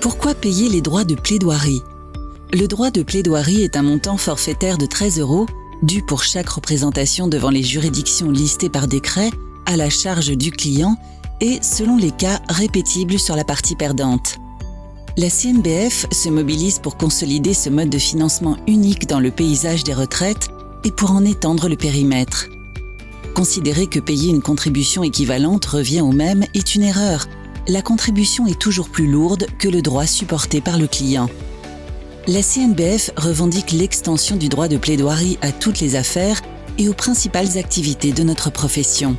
Pourquoi payer les droits de plaidoirie? Le droit de plaidoirie est un montant forfaitaire de 13 € dû pour chaque représentation devant les juridictions listées par décret à la charge du client et, selon les cas, répétible sur la partie perdante. La CNBF se mobilise pour consolider ce mode de financement unique dans le paysage des retraites et pour en étendre le périmètre. Considérer que payer une contribution équivalente revient au même est une erreur. La contribution est toujours plus lourde que le droit supporté par le client. La CNBF revendique l'extension du droit de plaidoirie à toutes les affaires et aux principales activités de notre profession.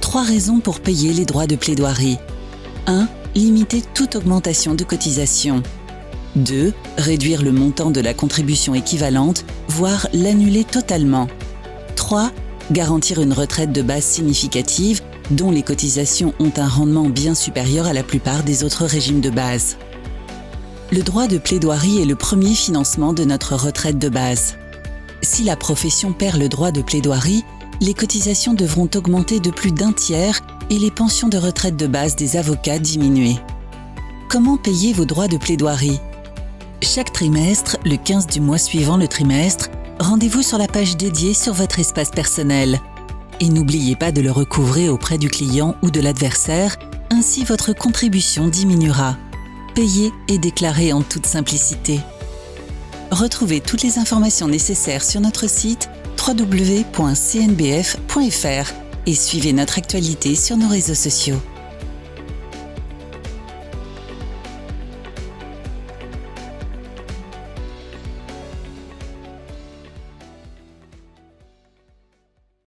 3 raisons pour payer les droits de plaidoirie. 1. Limiter toute augmentation de cotisation. 2. Réduire le montant de la contribution équivalente, voire l'annuler totalement. 3. Garantir une retraite de base significative, dont les cotisations ont un rendement bien supérieur à la plupart des autres régimes de base. Le droit de plaidoirie est le premier financement de notre retraite de base. Si la profession perd le droit de plaidoirie, les cotisations devront augmenter de plus d'1 tiers et les pensions de retraite de base des avocats diminuer. Comment payer vos droits de plaidoirie? Chaque trimestre, le 15 du mois suivant le trimestre, rendez-vous sur la page dédiée sur votre espace personnel. Et n'oubliez pas de le recouvrer auprès du client ou de l'adversaire, ainsi votre contribution diminuera. Payez et déclarez en toute simplicité. Retrouvez toutes les informations nécessaires sur notre site www.cnbf.fr et suivez notre actualité sur nos réseaux sociaux.